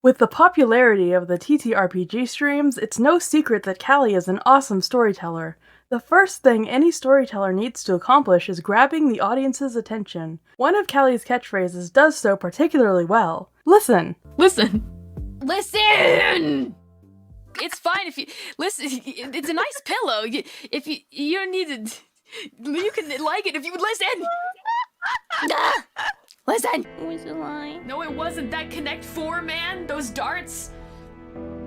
With the popularity of the TTRPG streams, it's no secret that Calli is an awesome storyteller. The first thing any storyteller needs to accomplish is grabbing the audience's attention. One of Calli's catchphrases does so particularly well. Listen! Listen! Listen! It's fine if you... Listen, it's a nice pillow. If you don't need to... You can like it if you would listen! Listen! Was it lying? No, it wasn't. That Connect 4, man. Those darts.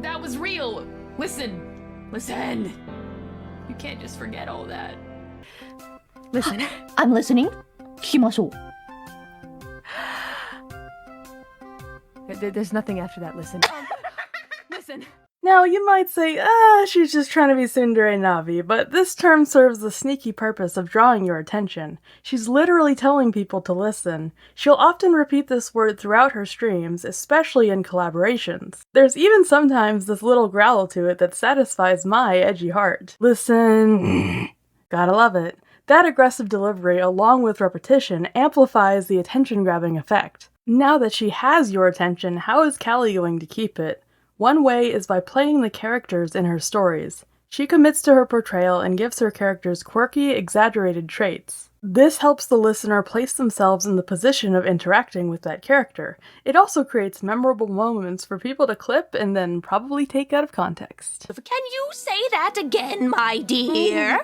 That was real. Listen. Listen. You can't just forget all that. Listen. I'm listening. 聞きましょう. There's nothing after that. Listen. Listen. Now, you might say, she's just trying to be tsundere Navi, but this term serves the sneaky purpose of drawing your attention. She's literally telling people to listen. She'll often repeat this word throughout her streams, especially in collaborations. There's even sometimes this little growl to it that satisfies my edgy heart. Listen. Gotta love it. That aggressive delivery, along with repetition, amplifies the attention-grabbing effect. Now that she has your attention, how is Calli going to keep it? One way is by playing the characters in her stories. She commits to her portrayal and gives her characters quirky, exaggerated traits. This helps the listener place themselves in the position of interacting with that character. It also creates memorable moments for people to clip and then probably take out of context. Can you say that again, my dear?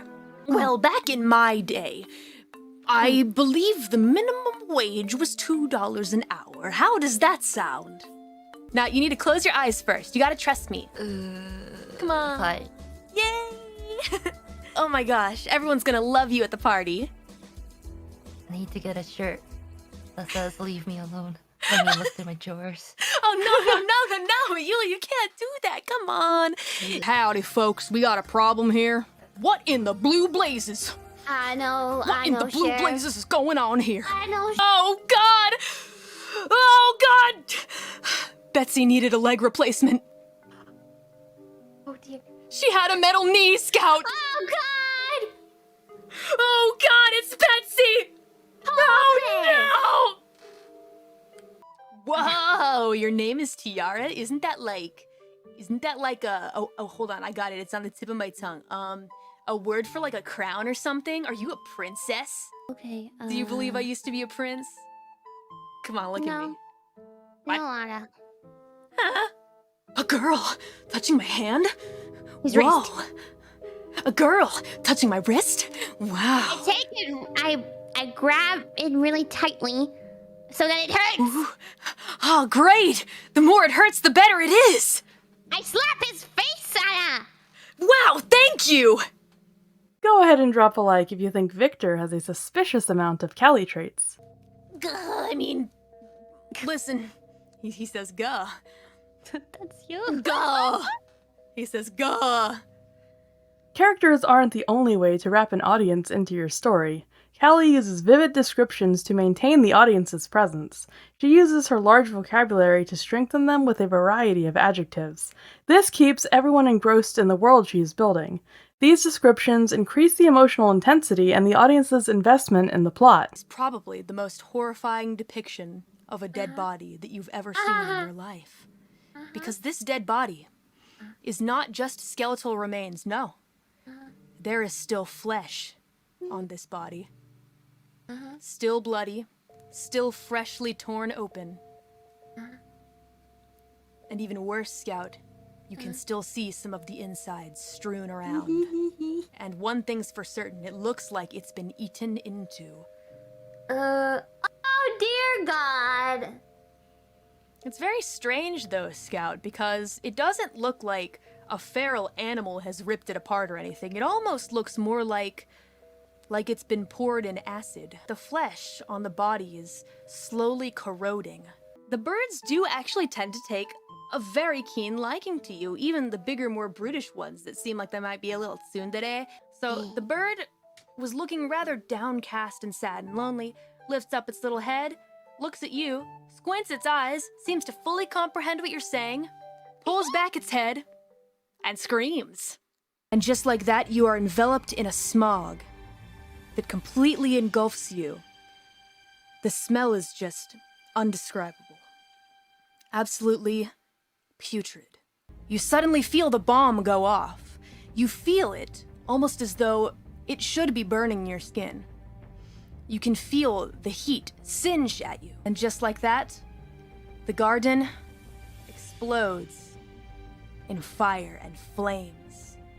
Well, back in my day, I believe the minimum wage was $2 an hour. How does that sound? Now, you need to close your eyes first. You gotta trust me. Come on. Fine. Yay! Oh my gosh, everyone's gonna love you at the party. I need to get a shirt that says leave me alone. Let me look through my drawers. Oh, no, you can't do that. Come on. Howdy, folks. We got a problem here. What in the blue blazes? I know, What in the blue Sheriff. blazes is going on here? I know. Oh, God! Oh, God! Betsy needed a leg replacement. Oh dear. She had a metal knee, Scout. Oh God! Oh, God, it's Betsy! Oh, no! Whoa, your name is Tiara? Isn't that like a... Oh, hold on, I got it. It's on the tip of my tongue. A word for like a crown or something? Are you a princess? Okay. Do you believe I used to be a prince? Come on, look at me. What? No, Anna. Huh? A girl touching my hand? His Whoa. wrist. A girl touching my wrist? Wow. I take it. I grab it really tightly so that it hurts. Ooh. Oh, great! The more it hurts, the better it is! I slap his face, Anna. Wow, thank you! Go ahead and drop a like if you think Victor has a suspicious amount of Calli traits. I mean, listen, he says "guh." That's you. Guh! He says "guh." Characters aren't the only way to wrap an audience into your story. Calli uses vivid descriptions to maintain the audience's presence. She uses her large vocabulary to strengthen them with a variety of adjectives. This keeps everyone engrossed in the world she is building. These descriptions increase the emotional intensity and the audience's investment in the plot. It's probably the most horrifying depiction of a dead body that you've ever seen in your life. Because this dead body is not just skeletal remains, no. There is still flesh on this body. Still bloody, still freshly torn open. And even worse, Scout, you can still see some of the insides strewn around. And one thing's for certain, it looks like it's been eaten into. Oh dear God. It's very strange though, Scout, because it doesn't look like a feral animal has ripped it apart or anything. It almost looks more like it's been poured in acid. The flesh on the body is slowly corroding. The birds do actually tend to take a very keen liking to you, even the bigger, more brutish ones that seem like they might be a little tsundere. So the bird was looking rather downcast and sad and lonely, lifts up its little head, looks at you, squints its eyes, seems to fully comprehend what you're saying, pulls back its head, and screams. And just like that, you are enveloped in a smog that completely engulfs you. The smell is just undescribable. Absolutely putrid. You suddenly feel the bomb go off. You feel it, almost as though it should be burning your skin. You can feel the heat singe at you. And just like that, the garden explodes in fire and flames.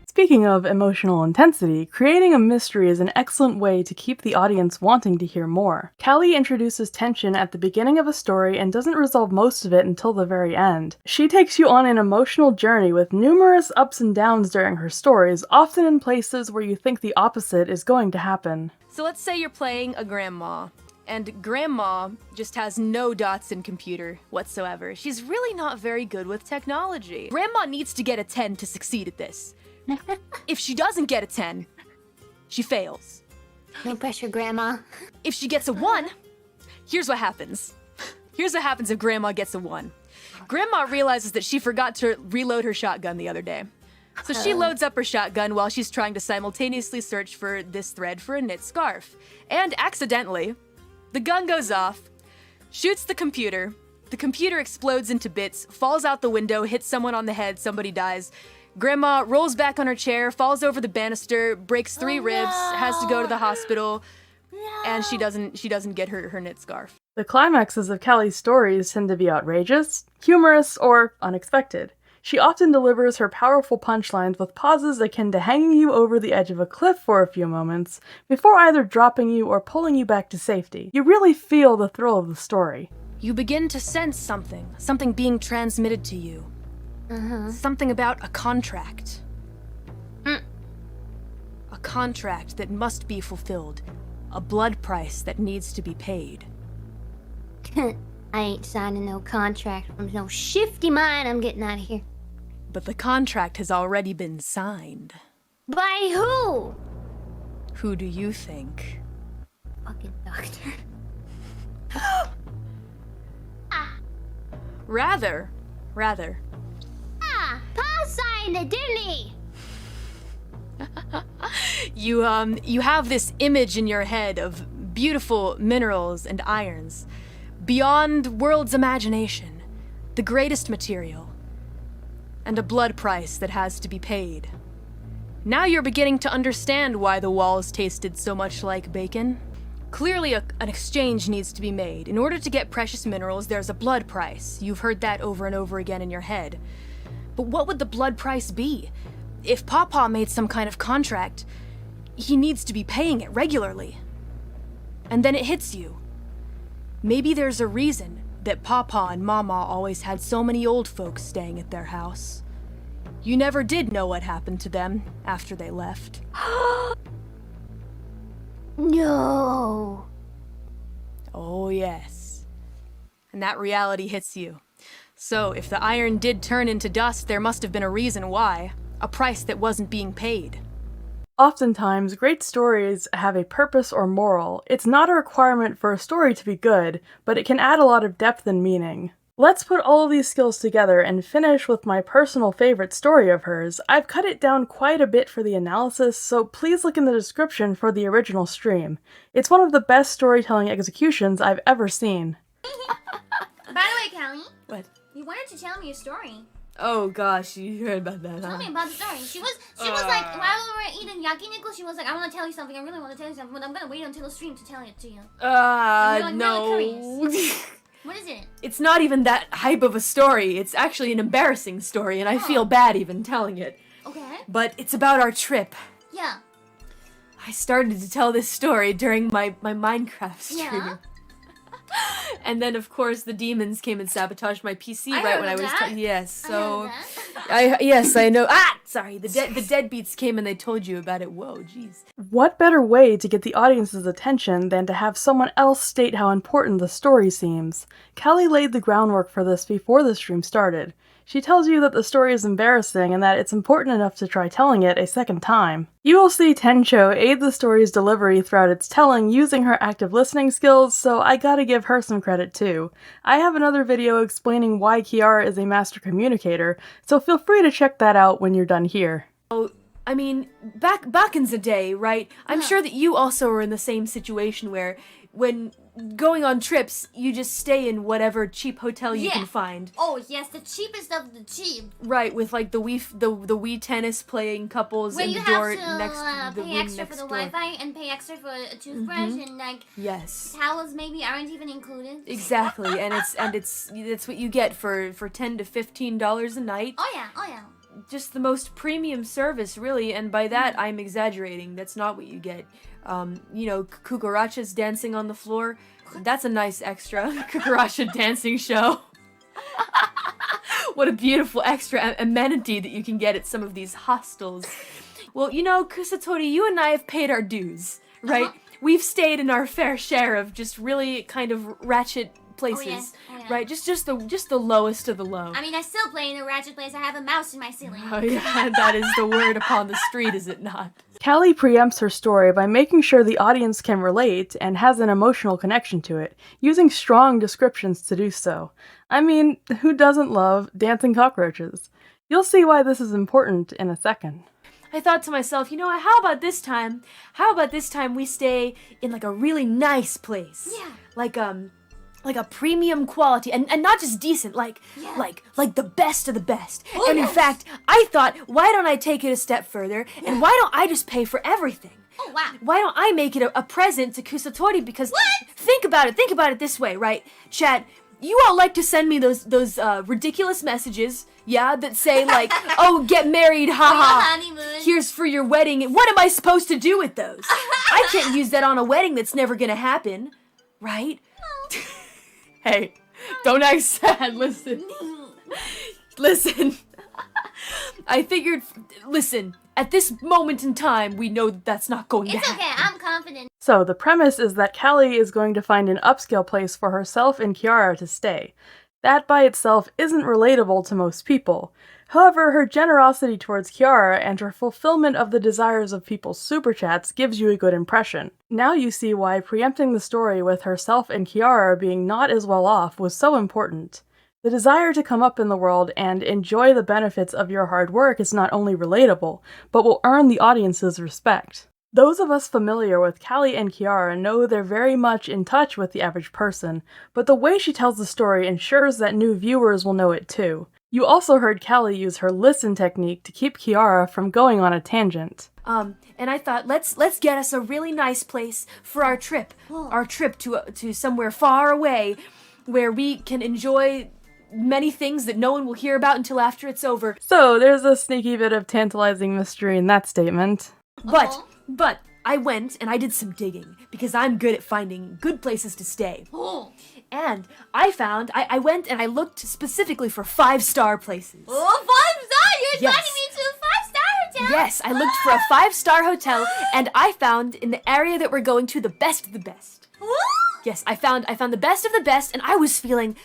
Speaking of emotional intensity, creating a mystery is an excellent way to keep the audience wanting to hear more. Calli introduces tension at the beginning of a story and doesn't resolve most of it until the very end. She takes you on an emotional journey with numerous ups and downs during her stories, often in places where you think the opposite is going to happen. So let's say you're playing a grandma, and grandma just has no dots in computer whatsoever. She's really not very good with technology. Grandma needs to get a 10 to succeed at this. If she doesn't get a 10, she fails. No pressure, Grandma. If she gets a 1, here's what happens. Here's what happens if Grandma gets a 1. Grandma realizes that she forgot to reload her shotgun the other day. So she loads up her shotgun while she's trying to simultaneously search for this thread for a knit scarf. And accidentally, the gun goes off, shoots the computer explodes into bits, falls out the window, hits someone on the head, somebody dies. Grandma rolls back on her chair, falls over the banister, breaks 3 ribs, has to go to the hospital, and she doesn't get her knit scarf. The climaxes of Calli's stories tend to be outrageous, humorous, or unexpected. She often delivers her powerful punchlines with pauses akin to hanging you over the edge of a cliff for a few moments, before either dropping you or pulling you back to safety. You really feel the thrill of the story. You begin to sense something being transmitted to you. Something about a contract. A contract that must be fulfilled. A blood price that needs to be paid. I ain't signing no contract from no shifty mind. I'm getting out of here. But the contract has already been signed. By who? Who do you think? Fucking doctor. Rather. Pa signed it, didn't he? You have this image in your head of beautiful minerals and irons, beyond world's imagination, the greatest material, and a blood price that has to be paid. Now you're beginning to understand why the walls tasted so much like bacon. Clearly an exchange needs to be made. In order to get precious minerals, there's a blood price. You've heard that over and over again in your head. But what would the blood price be? If Papa made some kind of contract, he needs to be paying it regularly. And then it hits you. Maybe there's a reason that Papa and Mama always had so many old folks staying at their house. You never did know what happened to them after they left. No. Oh yes. And that reality hits you. So if the iron did turn into dust, there must have been a reason why. A price that wasn't being paid. Oftentimes, great stories have a purpose or moral. It's not a requirement for a story to be good, but it can add a lot of depth and meaning. Let's put all of these skills together and finish with my personal favorite story of hers. I've cut it down quite a bit for the analysis, so please look in the description for the original stream. It's one of the best storytelling executions I've ever seen. By the way, Calli. What? You wanted to tell me a story. Oh gosh, you heard about that, Tell me about the story. She was like, while we were eating yakiniku, she was like, I want to tell you something. I really want to tell you something, but I'm going to wait until the stream to tell it to you. Like, no. Really what is it? It's not even that hype of a story. It's actually an embarrassing story, and I feel bad even telling it. Okay. But it's about our trip. Yeah. I started to tell this story during my Minecraft stream. Yeah. And then, of course, the demons came and sabotaged my PC I right heard when I was. that. Yes, so I heard yes, I know. Ah, sorry. The deadbeats came and they told you about it. Whoa, jeez. What better way to get the audience's attention than to have someone else state how important the story seems? Calli laid the groundwork for this before the stream started. She tells you that the story is embarrassing and that it's important enough to try telling it a second time. You will see Tencho aid the story's delivery throughout its telling using her active listening skills, so I gotta give her some credit too. I have another video explaining why Kiara is a master communicator, so feel free to check that out when you're done here. Oh, I mean, back in the day, right? I'm sure that you also were in the same situation where when going on trips, you just stay in whatever cheap hotel you can find. Oh yes, the cheapest of the cheap. Right, with like the Wii tennis playing couples Where in you the door have next to to the pay room extra next for the door. Wi-Fi and pay extra for a toothbrush and like Yes. towels maybe aren't even included. Exactly, and that's what you get for $10 to $15 a night. Oh yeah. Just the most premium service, really, and by that I'm exaggerating. That's not what you get. Cucarachas dancing on the floor. That's a nice extra. Cucaracha dancing show. What a beautiful extra amenity that you can get at some of these hostels. Well, Kusotori, you and I have paid our dues, right? We've stayed in our fair share of just really kind of ratchet places, right? Just the lowest of the low. I mean, I still play in a ratchet place. I have a mouse in my ceiling. Oh yeah, that is the word upon the street, is it not? Calli preempts her story by making sure the audience can relate and has an emotional connection to it, using strong descriptions to do so. I mean, who doesn't love dancing cockroaches? You'll see why this is important in a second. I thought to myself, how about this time? How about this time we stay in like a really nice place? Yeah. Like a premium quality, and not just decent, like the best of the best. Oh, and in fact, I thought, why don't I take it a step further, and why don't I just pay for everything? Oh wow. Why don't I make it a present to Kusotori? Because think about it this way, right? Chat, you all like to send me those ridiculous messages, yeah, that say like, oh, get married, haha. Honeymoon. Here's for your wedding. What am I supposed to do with those? I can't use that on a wedding that's never gonna happen, right? Hey, don't act sad. Listen. I figured, at this moment in time, we know that's not going to happen. It's okay, I'm confident. So, the premise is that Calli is going to find an upscale place for herself and Kiara to stay. That by itself isn't relatable to most people. However, her generosity towards Kiara and her fulfillment of the desires of people's super chats gives you a good impression. Now you see why preempting the story with herself and Kiara being not as well off was so important. The desire to come up in the world and enjoy the benefits of your hard work is not only relatable, but will earn the audience's respect. Those of us familiar with Calli and Kiara know they're very much in touch with the average person, but the way she tells the story ensures that new viewers will know it too. You also heard Calli use her listen technique to keep Kiara from going on a tangent. And I thought, let's get us a really nice place for our trip. Our trip to somewhere far away where we can enjoy many things that no one will hear about until after it's over. So, there's a sneaky bit of tantalizing mystery in that statement. But I went and I did some digging because I'm good at finding good places to stay. And I went and I looked specifically for 5-star places. Oh, 5-star! You're Yes. inviting me to a 5-star hotel? Yes, I looked for a 5-star hotel and I found in the area that we're going to the best of the best. Yes, I found the best of the best, and I was feeling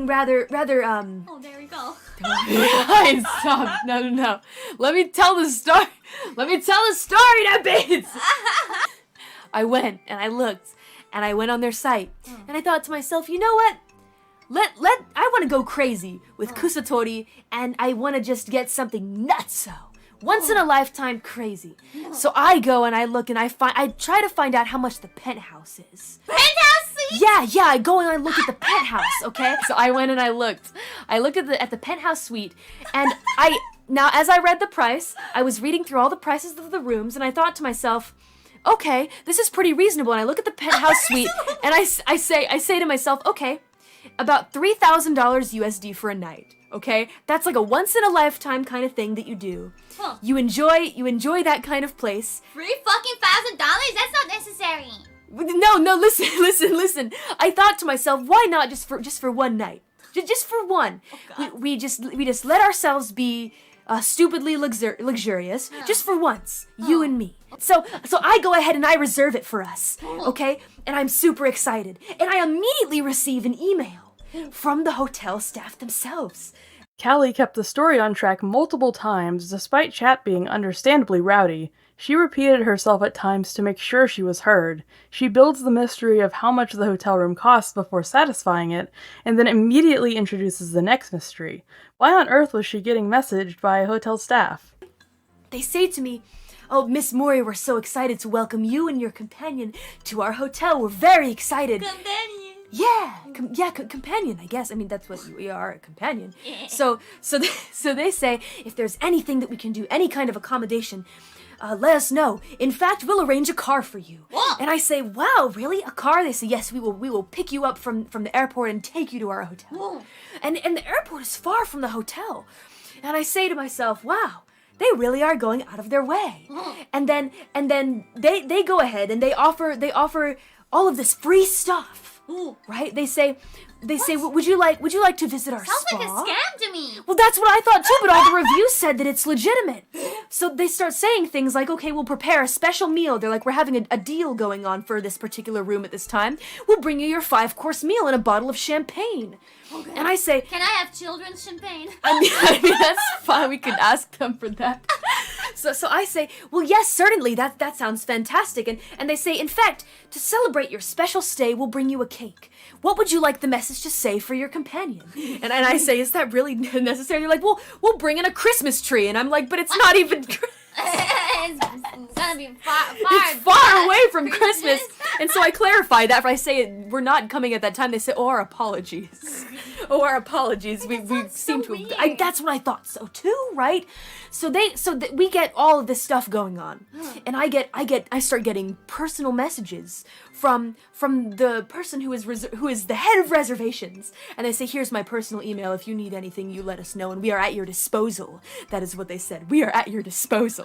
rather Oh, there we go. Guys, stop. No. Let me tell the story. Now, babes. I went and I looked and I went on their site and I thought to myself, you know what? I want to go crazy with Kusotori and I want to just get something nutso. Once in a lifetime crazy. So I go and I look and I try to find out how much the penthouse is. Penthouse suite? Yeah, I go and I look at the penthouse, okay? So I went and I looked. I looked at the penthouse suite and now as I read the price, I was reading through all the prices of the rooms and I thought to myself, okay, this is pretty reasonable. And I look at the penthouse suite and I say to myself, okay, about $3,000 USD for a night. Okay, that's like a once in a lifetime kind of thing that you do. Huh. You enjoy that kind of place. $3,000? That's not necessary. No, listen. I thought to myself, why not just for one night? Just for one. Oh, we just let ourselves be stupidly luxurious just for once, you and me. So I go ahead and I reserve it for us. Okay, and I'm super excited, and I immediately receive an email from the hotel staff themselves. Calli kept the story on track multiple times, despite chat being understandably rowdy. She repeated herself at times to make sure she was heard. She builds the mystery of how much the hotel room costs before satisfying it, and then immediately introduces the next mystery. Why on earth was she getting messaged by hotel staff? They say to me, Oh, Miss Mori, we're so excited to welcome you and your companion to our hotel. We're very excited. Companion. Yeah, companion, I guess. I mean, that's what we are, a companion. So they say, if there's anything that we can do, any kind of accommodation, let us know. In fact, we'll arrange a car for you. Whoa. And I say, wow, really? A car? They say, yes, we will pick you up from the airport and take you to our hotel. Whoa. And the airport is far from the hotel. And I say to myself, wow, they really are going out of their way. And then they go ahead and they offer all of this free stuff. Right? They say, would you like to visit our Sounds spa? like a scam to me. Well, that's what I thought too, but all the reviews said that it's legitimate. So they start saying things like, okay, we'll prepare a special meal. They're like, we're having a deal going on for this particular room at this time. We'll bring you your 5-course meal and a bottle of champagne. Okay. And I say, can I have children's champagne? I mean, that's fine. We could ask them for that. So I say, well, yes, certainly. That sounds fantastic. And they say, in fact, to celebrate your special stay, we'll bring you a cake. What would you like the message to say for your companion? And I say, is that really necessary? They're like, well, we'll bring in a Christmas tree. And I'm like, but it's not even... It's gonna be It's far away from Christmas. And so I clarify that. If I say we're not coming at that time, they say, oh, our apologies. Oh, our apologies. We seem to have... that's what I thought so too, right? So we get all of this stuff going on. And I start getting personal messages from the person who is the head of reservations. And they say, here's my personal email. If you need anything, you let us know. And we are at your disposal. That is what they said. We are at your disposal.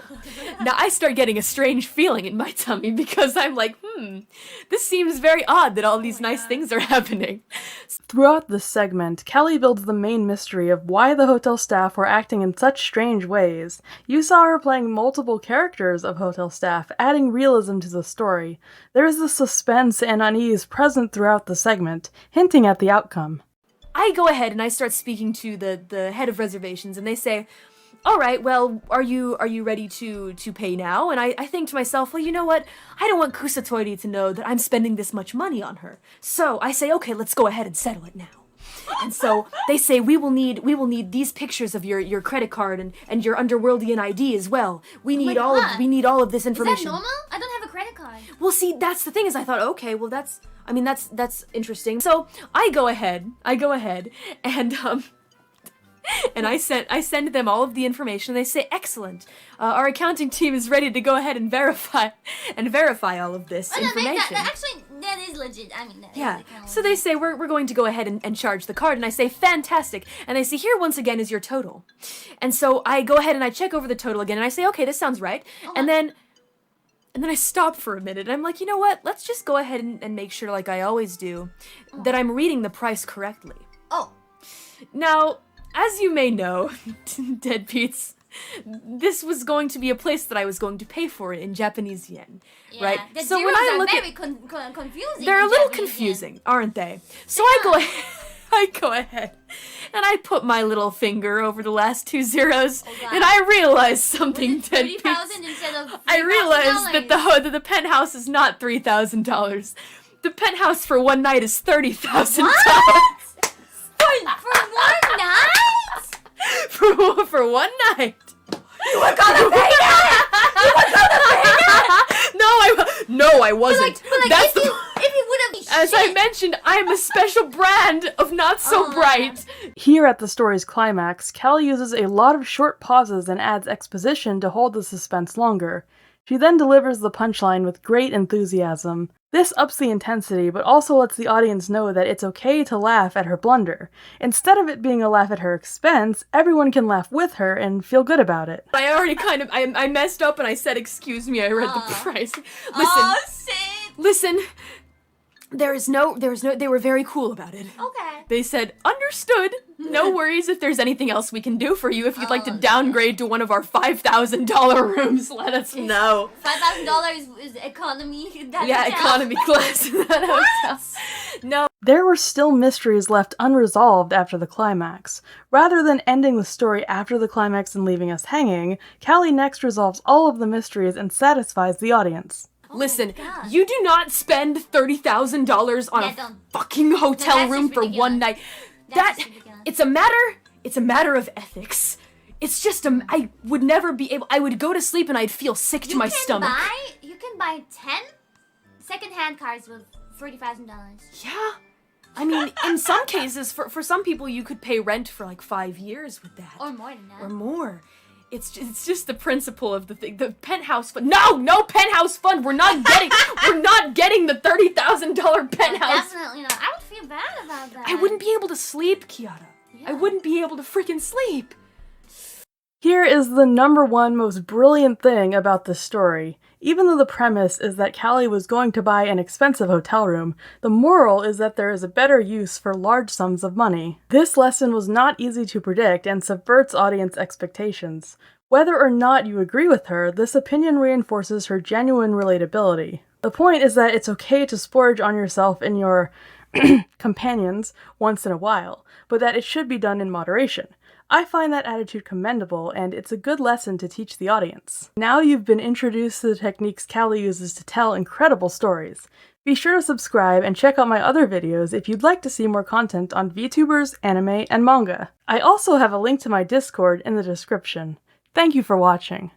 Now I start getting a strange feeling in my tummy because I'm like, this seems very odd that all these nice things are happening. Throughout this segment, Calli builds the main mystery of why the hotel staff were acting in such strange ways. You saw her playing multiple characters of hotel staff, adding realism to the story. There is the suspense and unease present throughout the segment, hinting at the outcome. I go ahead and I start speaking to the head of reservations, and they say, all right, well, are you ready to pay now? And I think to myself, well, you know what? I don't want Kusotori to know that I'm spending this much money on her. So I say, okay, let's go ahead and settle it now. And so they say, we will need these pictures of your credit card and your Underworldian ID as well. We need all of this information. Is that normal? I don't have a credit card. Well, see, that's the thing is I thought, okay, well that's interesting. So I go ahead and I send them all of the information. They say, excellent. Our accounting team is ready to go ahead and verify all of this information. That is legit. I mean, yeah. So they say, we're going to go ahead and charge the card. And I say, fantastic. And they say, here once again is your total. And so I go ahead and I check over the total again. And I say, okay, this sounds right. And then I stop for a minute. And I'm like, you know what? Let's just go ahead and make sure, like I always do, that I'm reading the price correctly. Oh. Now, as you may know, Dead Pete's, this was going to be a place that I was going to pay for in Japanese yen, right? The so when I look very confusing. they're a little Japanese confusing, yen. aren't they? So I go ahead, and I put my little finger over the last 2 zeros, and I realized something, Dead Pete's. Instead of $3,000? I realized that the penthouse is not $3,000. The penthouse for one night is $30,000. For one night? For one night. You were gonna pay that! No, I wasn't. But That's if you would have... As I mentioned, I'm a special brand of not so bright. Here at the story's climax, Calli uses a lot of short pauses and adds exposition to hold the suspense longer. She then delivers the punchline with great enthusiasm. This ups the intensity, but also lets the audience know that it's okay to laugh at her blunder. Instead of it being a laugh at her expense, everyone can laugh with her and feel good about it. I already I messed up and I said, excuse me, I read the price. Listen, there was no, they were very cool about it. Okay. They said, understood, no worries if there's anything else we can do for you. If you'd like to downgrade to one of our $5,000 rooms, let us know. $5,000 is economy? Economy class in that hotel. No. There were still mysteries left unresolved after the climax. Rather than ending the story after the climax and leaving us hanging, Calli next resolves all of the mysteries and satisfies the audience. Listen, you do not spend $30,000 on a fucking hotel room for one night. It's a matter of ethics. It's just I would never be able. I would go to sleep and I'd feel sick to my stomach. You can buy 10 second-hand cars with $30,000. Yeah. I mean, in some cases, for some people, you could pay rent for like 5 years with that. Or more than that. Or more. It's just the principle of the thing. The penthouse fund. No penthouse fund. We're not getting the $30,000 penthouse. Definitely not. I would feel bad about that. I wouldn't be able to sleep, Kiara. I wouldn't be able to freaking sleep. Here is the #1 most brilliant thing about this story. Even though the premise is that Calli was going to buy an expensive hotel room, the moral is that there is a better use for large sums of money. This lesson was not easy to predict and subverts audience expectations. Whether or not you agree with her, this opinion reinforces her genuine relatability. The point is that it's okay to splurge on yourself and your companions once in a while, but that it should be done in moderation. I find that attitude commendable, and it's a good lesson to teach the audience. Now you've been introduced to the techniques Calli uses to tell incredible stories. Be sure to subscribe and check out my other videos if you'd like to see more content on VTubers, anime, and manga. I also have a link to my Discord in the description. Thank you for watching.